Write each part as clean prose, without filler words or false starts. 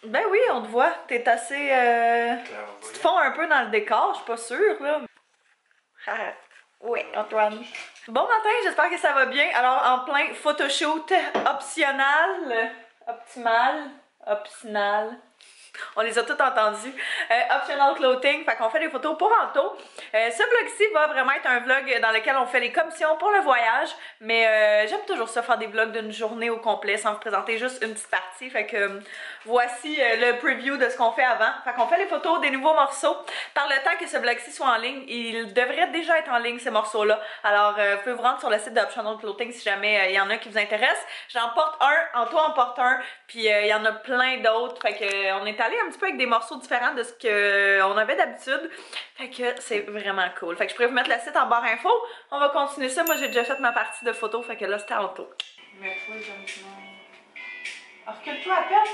Ben oui, on te voit. T'es assez... Tu te fonds un peu dans le décor, je suis pas sûre, là. Oui, Antoine. Bon matin, j'espère que ça va bien. Alors, en plein photoshoot optionnel, optional. On les a toutes entendus. Optional clothing, fait qu'on fait des photos pour Anto. Ce vlog-ci va vraiment être un vlog dans lequel on fait les commissions pour le voyage. Mais j'aime toujours ça, faire des vlogs d'une journée au complet sans vous présenter juste une petite partie. Fait que voici le preview de ce qu'on fait avant. Fait qu'on fait les photos des nouveaux morceaux. Par le temps que ce vlog-ci soit en ligne, il devrait déjà être en ligne ces morceaux-là. Alors vous pouvez vous rendre sur le site d'Optional Clothing si jamais il y en a qui vous intéressent. J'en porte un, Anto en porte un, puis il y en a plein d'autres. Fait que on est allé un petit peu avec des morceaux différents de ce qu'on avait d'habitude. Fait que c'est vraiment cool. Fait que je pourrais vous mettre le site en barre info. On va continuer ça. Moi j'ai déjà fait ma partie de photos. Fait que là c'était Anto. Mais toi, gentiment. Recule-toi à peine.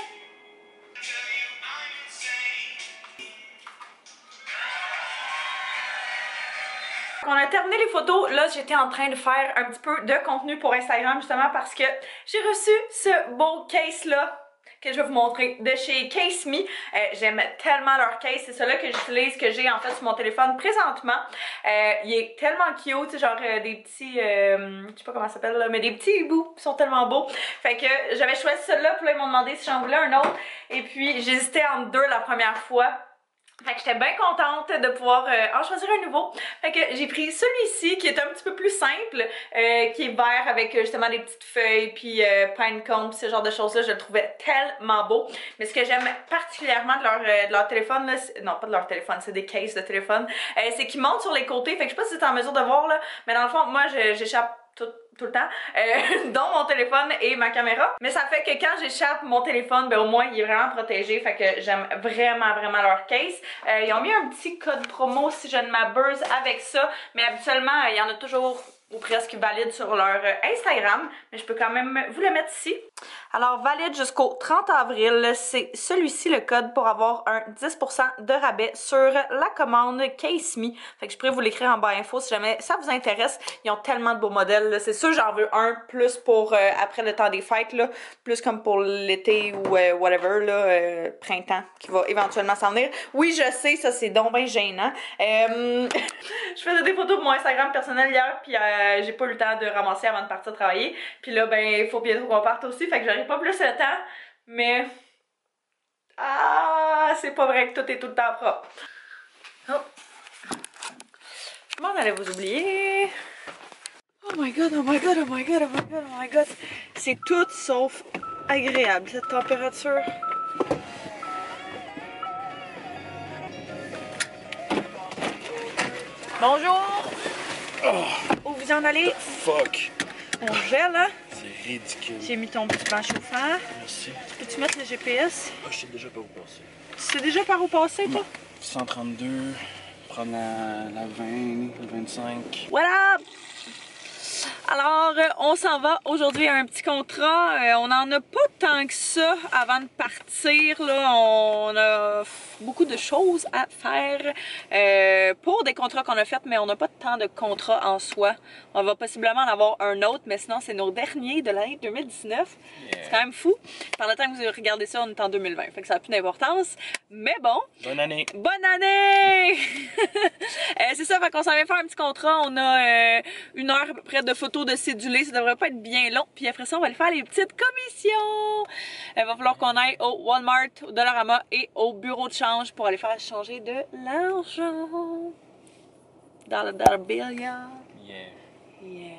On a terminé les photos, là j'étais en train de faire un petit peu de contenu pour Instagram justement parce que j'ai reçu ce beau case là que je vais vous montrer de chez Case Me. J'aime tellement leur case, c'est celui-là que j'utilise, que j'ai en fait sur mon téléphone présentement. Il est tellement cute, genre des petits, je sais pas comment ça s'appelle là, mais des petits hiboux, ils sont tellement beaux. Fait que j'avais choisi celui-là, puis là ils m'ont demandé si j'en voulais un autre. Et puis j'hésitais entre deux la première fois. Fait que j'étais bien contente de pouvoir en choisir un nouveau. Fait que j'ai pris celui-ci qui est un petit peu plus simple, qui est vert avec justement des petites feuilles, puis pine cone, ce genre de choses-là. Je le trouvais tellement beau. Mais ce que j'aime particulièrement de leur téléphone, là, non pas de leur téléphone, c'est des cases de téléphone, c'est qu'ils montent sur les côtés. Fait que je sais pas si vous êtes en mesure de voir là, mais dans le fond, moi j'échappe tout le temps, dont mon téléphone et ma caméra. Mais ça fait que quand j'échappe mon téléphone, ben au moins il est vraiment protégé. Fait que j'aime vraiment leur case. Ils ont mis un petit code promo si je ne m'abuse avec ça. Mais habituellement, il y en a toujours ou presque valide sur leur Instagram. Mais je peux quand même vous le mettre ici. Alors valide jusqu'au 30 avril, c'est celui-ci le code pour avoir un 10% de rabais sur la commande Case Me. Fait que je pourrais vous l'écrire en bas info si jamais ça vous intéresse. Ils ont tellement de beaux modèles. C'est sûr j'en veux un plus pour après le temps des fêtes, là, plus comme pour l'été ou whatever, là, printemps qui va éventuellement s'en venir. Oui je sais, ça c'est donc bien gênant. Je faisais des photos pour mon Instagram personnel hier puis j'ai pas eu le temps de ramasser avant de partir travailler. Puis là ben il faut bientôt qu'on parte aussi, fait que j'aurai pas plus le temps, mais c'est pas vrai que tout est tout le temps propre. Oh. Je m'en allais vous oublier. Oh my god, oh my god, oh my god, oh my god, oh my god. C'est tout sauf agréable cette température. Bonjour! Oh, où vous en allez? Fuck! On gèle, hein? C'est ridicule. J'ai mis ton petit banc chauffant. Merci. Peux-tu mettre le GPS? Ah, je sais déjà pas où passer. Tu sais déjà par où passer, toi? 132, prendre la 20, le 25. Voilà! Alors, on s'en va aujourd'hui à un petit contrat. On n'en a pas tant que ça avant de partir. Là, on a beaucoup de choses à faire pour des contrats qu'on a fait, mais on n'a pas tant de contrats en soi. On va possiblement en avoir un autre, mais sinon, c'est nos derniers de l'année 2019. Yeah. C'est quand même fou. Par le temps que vous regardez ça, on est en 2020. Fait que ça n'a plus d'importance. Mais bon. Bonne année! Bonne année! C'est ça, fait qu'on s'en vient faire un petit contrat. On a une heure à peu près de photos de cédulés, ça devrait pas être bien long. Puis après ça, on va aller faire les petites commissions. Il va falloir qu'on aille au Walmart, au Dollarama et au bureau de change pour aller faire changer de l'argent. Dans le dollar bill, yeah. Yeah.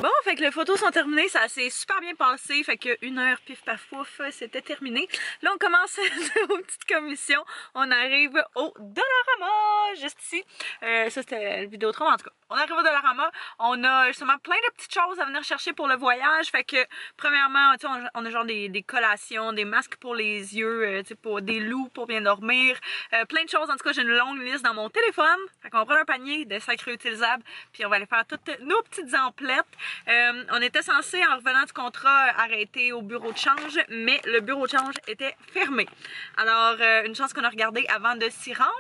Bon, fait que les photos sont terminées, ça s'est super bien passé, fait que 1 heure pif paf pouf, c'était terminé. Là on commence nos petites commissions, on arrive au Dollarama, juste ici. Ça c'était le Vidéotron, en tout cas. On arrive au Dollarama, on a justement plein de petites choses à venir chercher pour le voyage, fait que premièrement, on a genre des collations, des masques pour les yeux, pour des loups pour bien dormir, plein de choses, en tout cas j'ai une longue liste dans mon téléphone, fait qu'on va prendre un panier de sacs réutilisables, puis on va aller faire toutes nos aux petites emplettes. On était censé, en revenant du contrat, arrêter au bureau de change, mais le bureau de change était fermé. Alors, une chance qu'on a regardé avant de s'y rendre.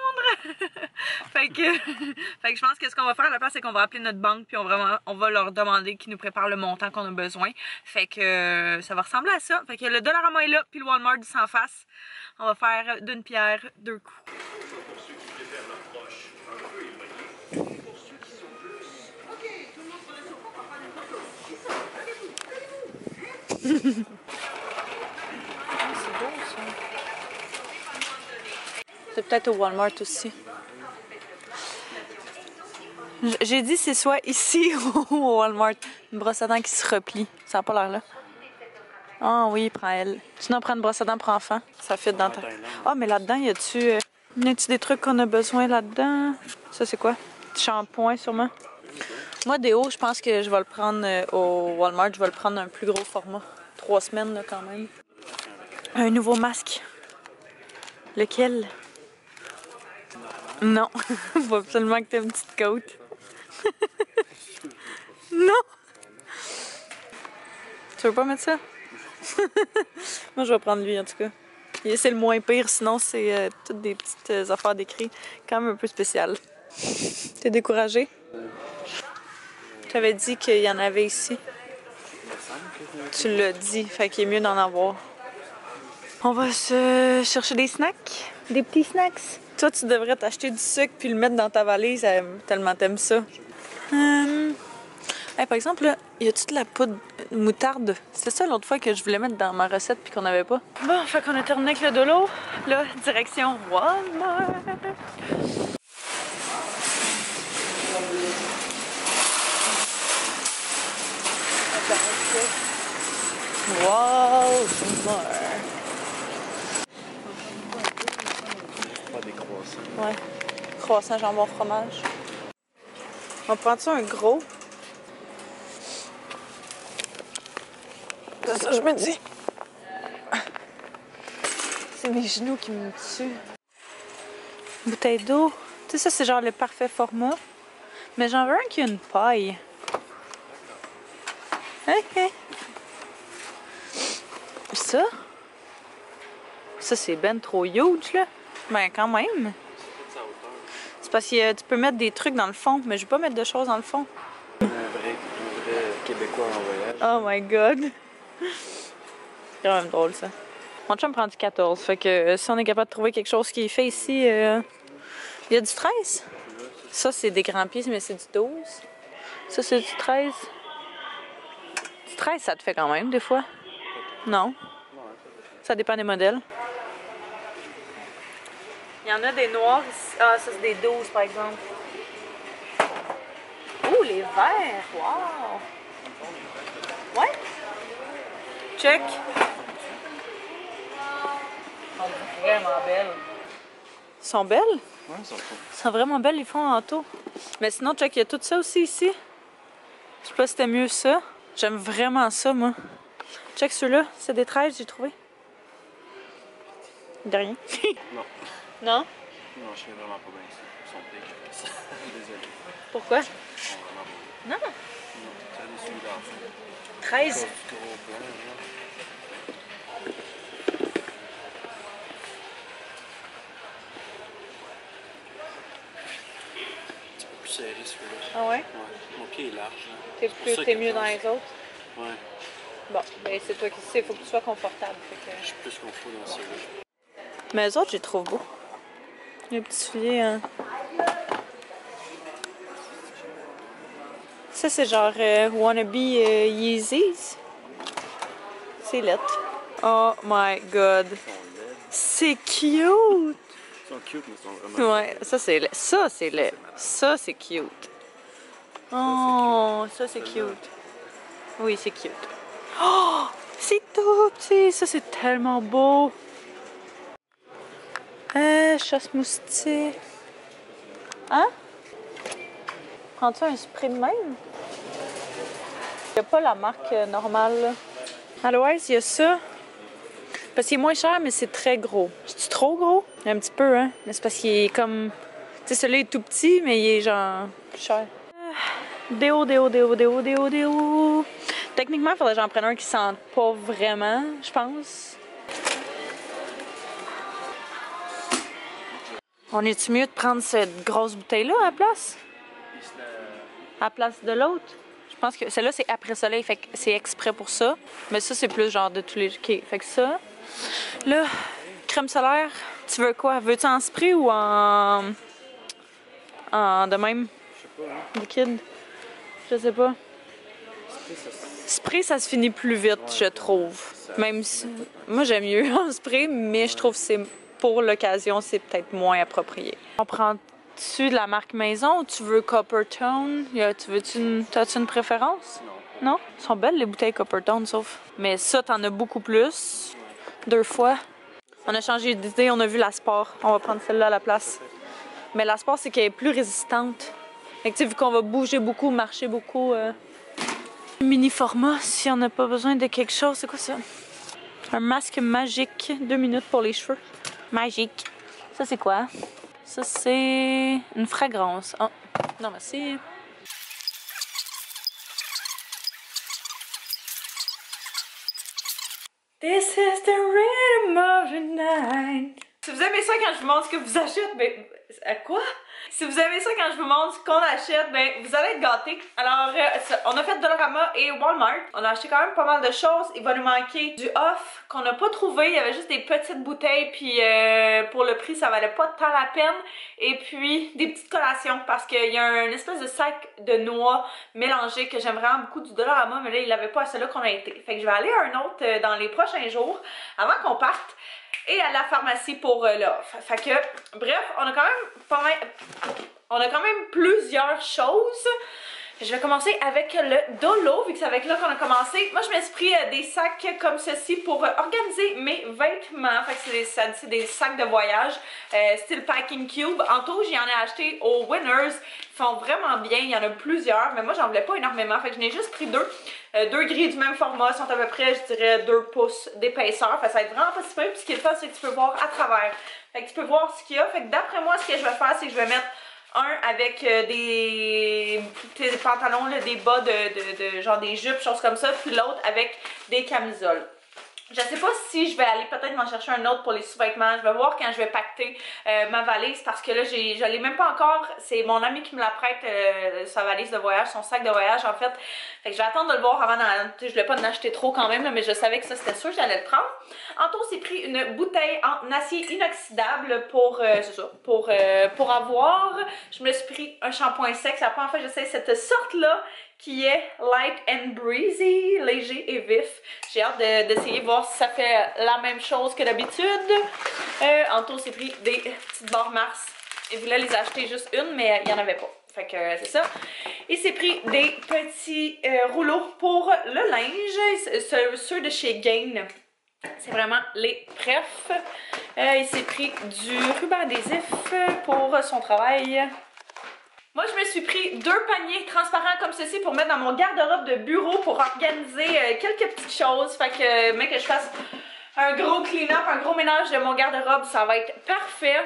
fait que je pense que ce qu'on va faire à la place, c'est qu'on va appeler notre banque, puis on va leur demander qu'ils nous préparent le montant qu'on a besoin. Fait que ça va ressembler à ça. Fait que le Dollarama est là, puis le Walmart s'en face. On va faire d'une pierre deux coups. C'est peut-être au Walmart aussi. J'ai dit c'est soit ici ou au Walmart. Une brosse à dents qui se replie. Ça n'a pas l'air là. Ah oui, prends elle. Sinon, prends une brosse à dents pour enfants. Ça fit dans ta... Ah, mais là-dedans, y a-tu des trucs qu'on a besoin là-dedans? Ça, c'est quoi? Du shampoing, sûrement. Moi, déo, je pense que je vais le prendre au Walmart. Je vais le prendre un plus gros format. 3 semaines, là, quand même. Un nouveau masque. Lequel? Non. Faut absolument que tu aies une petite côte. Non! Tu veux pas mettre ça? Moi, je vais prendre lui, en tout cas. C'est le moins pire, sinon, c'est toutes des petites affaires d'écrit, quand même un peu spéciales. T'es découragé? Tu avais dit qu'il y en avait ici. Tu l'as dit, fait qu'il est mieux d'en avoir. On va se chercher des snacks, des petits snacks. Toi, tu devrais t'acheter du sucre puis le mettre dans ta valise, tellement t'aimes ça. Hey, par exemple, là, y a-tu de la poudre moutarde? C'est ça l'autre fois que je voulais mettre dans ma recette puis qu'on n'avait pas. Bon, fait qu'on a terminé avec le dolo. Là, direction Walmart. Walmart. Pas des croissants. Ouais. Croissant, jambon, fromage. On prend-tu un gros? C'est ça, je me dis. C'est mes genoux qui me tuent. Bouteille d'eau. Tu sais, ça, c'est genre le parfait format. Mais j'en veux un qui a une paille. OK. Ça? Ça, c'est ben trop huge, là. Ben, quand même. C'est parce que tu peux mettre des trucs dans le fond, mais je vais pas mettre de choses dans le fond. Un vrai Québécois en voyage. Oh my god. C'est quand même drôle, ça. Mon chum prend du 14, fait que si on est capable de trouver quelque chose qui est fait ici, il y a du 13. Ça, c'est des grands pieds, mais c'est du 12. Ça, c'est du 13. Du 13, ça te fait quand même, des fois. Non. Ça dépend des modèles. Il y en a des noirs ici. Ah, ça, c'est des 12, par exemple. Oh, les verts! Wow! Ouais? Check! Ils sont vraiment belles. Ils sont belles? Ouais, ils sont cool. Ils sont vraiment belles, les fonds en taux. Mais sinon, check, il y a tout ça aussi ici. Je sais pas si c'était mieux ça. J'aime vraiment ça, moi. Check ceux-là, c'est des 13, j'ai trouvé. De rien. Non. Non? Non, je sais vraiment pas bien ça. Ils sont dégueulasses. Désolé. Pourquoi? Ils sont vraiment beaux. Non. Non, ça a des celui d'enfant. 13. Du gros blanc, là. Un petit peu plus serré celui-là. Ah ouais? Ouais. Mon pied est large. Là. T'es mieux dans les autres? Ouais. Bon, ben c'est toi qui sais, il faut que tu sois confortable. Fait que... Je suis plus confort dans celui-là. Mais les autres, je les trouve beaux. Les petits souliers, hein. Ça, c'est genre wannabe Yeezys. C'est lettre. Oh my god. Ils sont laids. C'est cute! Ils sont cute, mais ils sont vraiment. Ouais, ça c'est laid. Ça c'est laid. Ça c'est cute. Oh, ça c'est cute. Oui, c'est cute. Oh, c'est tout petit. Ça c'est tellement beau. Chasse-moustique. Hein? Prends-tu un spray de même? Il n'y a pas la marque normale, là. À l'Ouest, il y a ça. Parce qu'il est moins cher, mais c'est très gros. C'est-tu trop gros? Un petit peu, hein? Mais c'est parce qu'il est comme... Tu sais, celui-là est tout petit, mais il est genre plus cher. Déo. Techniquement, il faudrait que j'en prenne un qui sente pas vraiment, je pense. On est-tu mieux de prendre cette grosse bouteille-là à la place? À la place de l'autre? Je pense que celle-là, c'est après soleil, fait que c'est exprès pour ça. Mais ça, c'est plus genre de tous les... OK, fait que ça... Là, crème solaire, tu veux quoi? Veux-tu en spray ou en de même? Je sais pas, hein. Liquide? Je sais pas. Spray, ça se finit plus vite, je trouve. Même si... Moi, j'aime mieux en spray, mais je trouve que c'est... Pour l'occasion, c'est peut-être moins approprié. On prend-tu de la marque maison ou tu veux Coppertone? T'as-tu une préférence? Non. Non? Elles sont belles les bouteilles Coppertone, sauf. Mais ça, t'en as beaucoup plus. 2 fois. On a changé d'idée, on a vu la Sport. On va prendre celle-là à la place. Mais la Sport, c'est qu'elle est plus résistante. Fait que, vu qu'on va bouger beaucoup, marcher beaucoup. Mini format, si on n'a pas besoin de quelque chose. C'est quoi ça? Un masque magique. 2 minutes pour les cheveux. Magique. Ça, c'est quoi? Ça, c'est une fragrance. Oh, non, merci. This is the rhythm of the night. Si vous aimez ça quand je vous montre ce que vous achetez, ben... Quoi? Si vous aimez ça quand je vous montre ce qu'on achète, ben vous allez être gâtés. Alors, on a fait Dollarama et Walmart. On a acheté quand même pas mal de choses. Il va nous manquer du off qu'on n'a pas trouvé. Il y avait juste des petites bouteilles, puis pour le prix, ça valait pas tant la peine. Et puis, des petites collations, parce qu'il y a un espèce de sac de noix mélangé que j'aime vraiment beaucoup du Dollarama, mais là, il n'avait pas à celui-là qu'on a été. Fait que je vais aller à un autre dans les prochains jours, avant qu'on parte. Et à la pharmacie pour l'off. Fait que, bref, on a quand même plusieurs choses. Je vais commencer avec le Dolo, vu que c'est avec là qu'on a commencé. Moi, je me suis pris des sacs comme ceci pour organiser mes vêtements. Fait que c'est des sacs de voyage, style Packing Cube. En tout, j'y en ai acheté au Winners. Ils font vraiment bien, il y en a plusieurs, mais moi, j'en voulais pas énormément. Fait que j'en ai juste pris 2. 2 grilles du même format, sont à peu près, je dirais, 2 pouces d'épaisseur. Fait que ça va être vraiment pas si simple. Puis ce qui est le fun, c'est que tu peux voir à travers. Fait que tu peux voir ce qu'il y a. Fait que d'après moi, ce que je vais faire, c'est que je vais mettre un avec des pantalons, là, des bas genre des jupes, choses comme ça, puis l'autre avec des camisoles. Je sais pas si je vais aller peut-être m'en chercher un autre pour les sous-vêtements. Je vais voir quand je vais pacter ma valise parce que là, je l'ai même pas encore. C'est mon ami qui me la prête, sa valise de voyage, son sac de voyage en fait. Fait que je vais attendre de le voir avant je voulais pas en acheter trop quand même, là, mais je savais que ça c'était sûr que j'allais le prendre. En tout, c'est pris une bouteille en acier inoxydable pour, c'est ça, pour avoir. Je me suis pris un shampoing sec. C'est la première fois que j'essaie cette sorte-là, qui est Light and Breezy, léger et vif. J'ai hâte d'essayer voir si ça fait la même chose que d'habitude. En tout, c'est pris des petites barres Mars. Je voulais les acheter juste une, mais il n'y en avait pas. Fait que c'est ça. Et c'est pris des petits rouleaux pour le linge, ceux de chez Gain. C'est vraiment les prefs. Il s'est pris du ruban adhésif pour son travail. Moi, je me suis pris 2 paniers transparents comme ceci pour mettre dans mon garde-robe de bureau pour organiser quelques petites choses. Fait que, mec, que je fasse un gros clean-up, un gros ménage de mon garde-robe, ça va être parfait.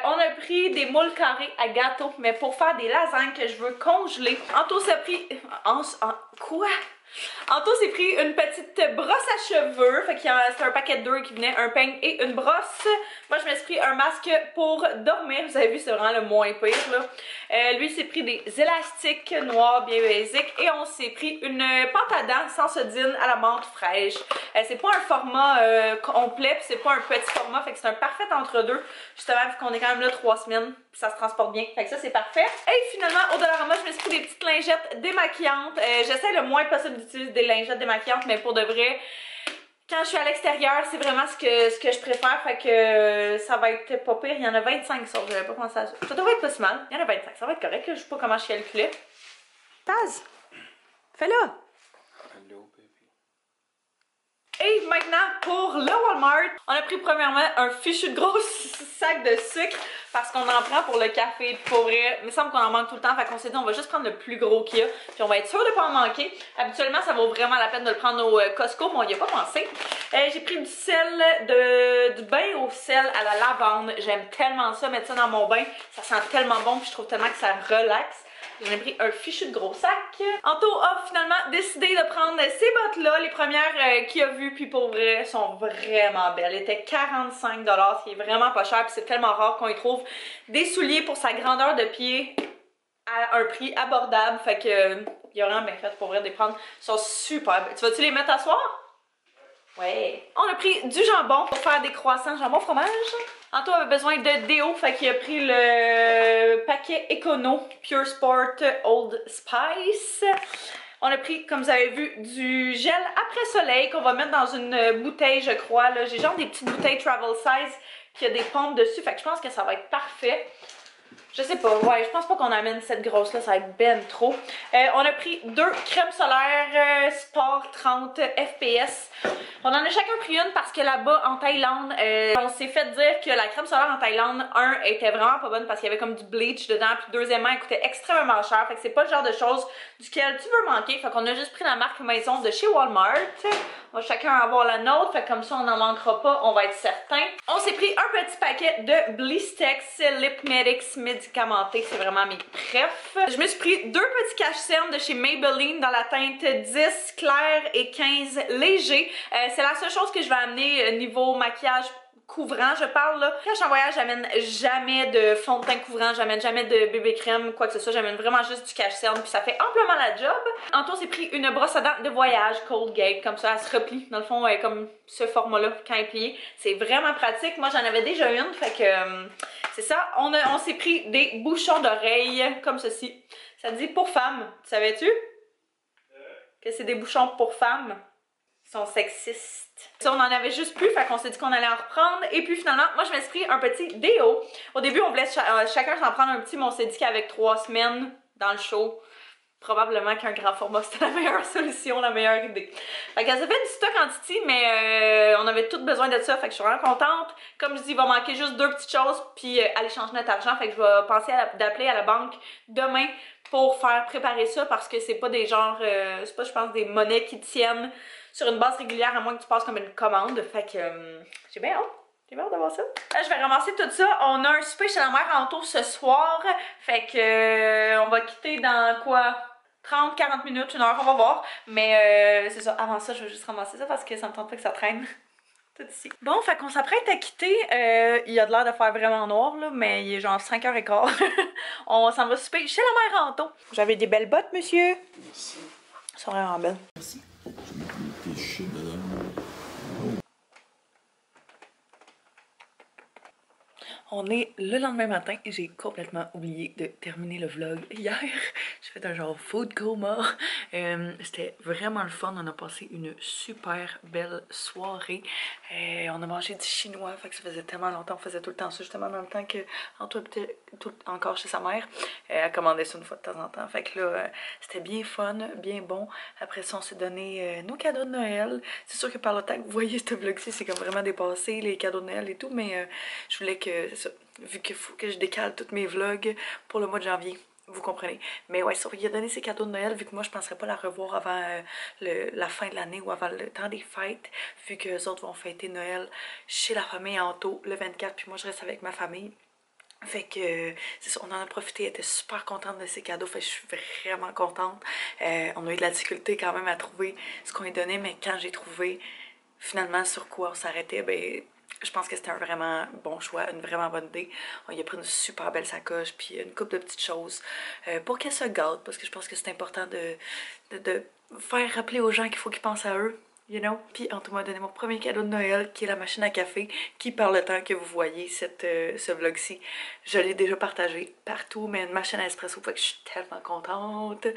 On a pris des moules carrés à gâteau, mais pour faire des lasagnes que je veux congeler. Anto s'est pris... Quoi? Anto s'est pris une petite brosse à cheveux. Fait qu'il y a c'était un paquet de 2 qui venait, un peigne et une brosse. Moi, je me suis pris un masque pour dormir. Vous avez vu, c'est vraiment le moins pire, là. Lui, s'est pris des élastiques noirs bien basiques. Et on s'est pris une pâte à dents Sensodyne à la menthe fraîche. C'est pas un format complet, puis c'est pas un petit format. Fait que c'est un parfait entre-deux. Justement, vu qu'on est quand même là 3 semaines, puis ça se transporte bien. Fait que ça, c'est parfait. Et finalement, au Dollarama, je me suis pris des petites lingettes démaquillantes. J'essaie le moins possible d'utiliser des lingettes démaquillantes, mais pour de vrai, quand je suis à l'extérieur, c'est vraiment ce que je préfère. Fait que ça va être pas pire. Il y en a 25 sur. J'avais pas pensé à ça. Ça devrait être pas si mal. Il y en a 25. Ça va être correct. Je sais pas comment je calculais. Taz, fais-le. Hello, baby. Et maintenant, pour le Walmart, on a pris premièrement un fichu de gros sac de sucre parce qu'on en prend pour le café. Pour vrai, il me semble qu'on en manque tout le temps. Fait qu'on s'est dit, on va juste prendre le plus gros qu'il y a. Puis on va être sûr de pas en manquer. Habituellement, ça vaut vraiment la peine de le prendre au Costco, mais on n'y a pas pensé. J'ai pris du sel, du bain au sel à la lavande. J'aime tellement ça, mettre ça dans mon bain. Ça sent tellement bon, puis je trouve tellement que ça relaxe. J'en ai pris un fichu de gros sac. Anto a finalement décidé de prendre ces bottes-là, les premières qu'il a vues, puis pour vrai, sont vraiment belles. Elles étaient 45 $, ce qui est vraiment pas cher, puis c'est tellement rare qu'on y trouve des souliers pour sa grandeur de pied à un prix abordable. Fait que, il a vraiment bien fait pour vrai de les prendre. Ils sont super belles. Tu vas-tu les mettre à soir? Ouais. On a pris du jambon pour faire des croissants jambon fromage. Anto avait besoin de déo, fait qu'il a pris le paquet Econo Pure Sport Old Spice. On a pris, comme vous avez vu, du gel après soleil qu'on va mettre dans une bouteille, je crois. J'ai genre des petites bouteilles travel size qui a des pompes dessus, fait que je pense que ça va être parfait. Je sais pas, ouais, je pense pas qu'on amène cette grosse-là, ça va être ben trop. On a pris 2 crèmes solaires Sport 30 FPS. On en a chacun pris une parce que là-bas, en Thaïlande, on s'est fait dire que la crème solaire en Thaïlande, était vraiment pas bonne parce qu'il y avait comme du bleach dedans, puis deuxièmement, elle coûtait extrêmement cher. Fait que c'est pas le genre de choses duquel tu veux manquer. Fait qu'on a juste pris la marque maison de chez Walmart. On va chacun avoir la nôtre, fait que comme ça, on n'en manquera pas, on va être certain. On s'est pris un petit paquet de Blistex Lipmedics médicamentés, c'est vraiment mes préfs. Je me suis pris 2 petits cache-cernes de chez Maybelline dans la teinte 10 clair et 15 léger. C'est la seule chose que je vais amener niveau maquillage couvrant, je parle là. Quand je suis en voyage, j'amène jamais de fond de teint couvrant, j'amène jamais de bébé crème, quoi que ce soit, j'amène vraiment juste du cache-cerne, puis ça fait amplement la job. Anto s'est pris une brosse à dents de voyage Colgate, comme ça, elle se replie. Dans le fond, comme ce format-là, quand elle est pliée. C'est vraiment pratique. Moi, j'en avais déjà une, fait que c'est ça. On s'est pris des bouchons d'oreilles, comme ceci. Ça dit pour femmes, savais-tu? Que c'est des bouchons pour femmes. Ils sont sexistes. Ça, on en avait juste plus, fait qu'on s'est dit qu'on allait en reprendre. Et puis finalement, moi je me suis pris un petit déo. Au début, on voulait chacun s'en prendre un petit, mais on s'est dit qu'avec 3 semaines dans le show, probablement qu'un grand format c'était la meilleure solution, la meilleure idée. Fait qu'elle s'est fait du stock quantity, mais on avait tous besoin de ça, fait que je suis vraiment contente. Comme je dis, il va manquer juste 2 petites choses, puis aller changer notre argent, fait que je vais penser d'appeler à la banque demain pour faire préparer ça, parce que c'est pas des genres, c'est pas, je pense, des monnaies qui tiennent sur une base régulière, à moins que tu passes comme une commande. Fait que j'ai bien hâte. J'ai bien hâte d'avoir ça. Là, je vais ramasser tout ça. On a un souper chez la mère Anto ce soir. Fait que on va quitter dans quoi? 30-40 minutes, 1 heure, on va voir. Mais c'est ça, avant ça, je vais juste ramasser ça parce que ça me tente pas que ça traîne. Tout ici. Bon, fait qu'on s'apprête à quitter. Il a de l'air de faire vraiment noir, là, mais il est genre 5h15. On s'en va souper chez la mère Anto. J'avais des belles bottes, monsieur. Merci. Elles sont vraiment belles. Merci. T'es chic, madame. On est le lendemain matin et j'ai complètement oublié de terminer le vlog hier. J'ai fait un genre food coma. C'était vraiment le fun. On a passé une super belle soirée. On a mangé du chinois. Fait que ça faisait tellement longtemps. On faisait tout le temps ça, justement en même temps que Antoine était encore chez sa mère. Elle commandait ça une fois de temps en temps. Fait que là, c'était bien fun, bien bon. Après ça, on s'est donné nos cadeaux de Noël. C'est sûr que par le temps que vous voyez ce vlog-ci, c'est comme vraiment dépassé, les cadeaux de Noël et tout. Mais je voulais que, c'est ça, vu qu'il faut que je décale tous mes vlogs pour le mois de janvier. Vous comprenez. Mais ouais, il a donné ses cadeaux de Noël, vu que moi, je ne penserais pas la revoir avant la fin de l'année ou avant le temps des fêtes, vu que les autres vont fêter Noël chez la famille Anto le 24, puis moi, je reste avec ma famille. Fait que, c'est ça, on en a profité, elle était super contente de ses cadeaux, fait que je suis vraiment contente. On a eu de la difficulté quand même à trouver ce qu'on lui donnait, mais quand j'ai trouvé finalement sur quoi on s'arrêtait, ben... je pense que c'était un vraiment bon choix, une vraiment bonne idée. On y a pris une super belle sacoche, puis une couple de petites choses pour qu'elle se gâte, parce que je pense que c'est important de faire rappeler aux gens qu'il faut qu'ils pensent à eux, you know. Puis Anto m'a donné mon premier cadeau de Noël, qui est la machine à café, qui par le temps que vous voyez ce vlog-ci, je l'ai déjà partagé partout, mais une machine à espresso, fait que je suis tellement contente.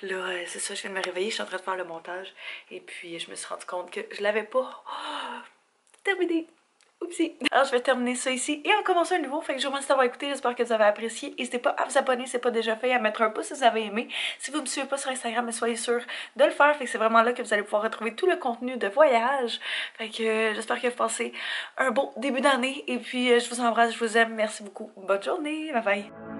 Là, c'est ça, je viens de me réveiller, je suis en train de faire le montage, et puis je me suis rendu compte que je l'avais pas. Oh, terminé! Oupsie! Alors je vais terminer ça ici et on commence un nouveau. Fait que je vous remercie d'avoir écouté, j'espère que vous avez apprécié. N'hésitez pas à vous abonner si ce n'est pas déjà fait, à mettre un pouce si vous avez aimé. Si vous ne me suivez pas sur Instagram, soyez sûr de le faire. Fait que c'est vraiment là que vous allez pouvoir retrouver tout le contenu de voyage. Fait que j'espère que vous passez un beau début d'année. Et puis je vous embrasse, je vous aime. Merci beaucoup. Bonne journée. Bye bye.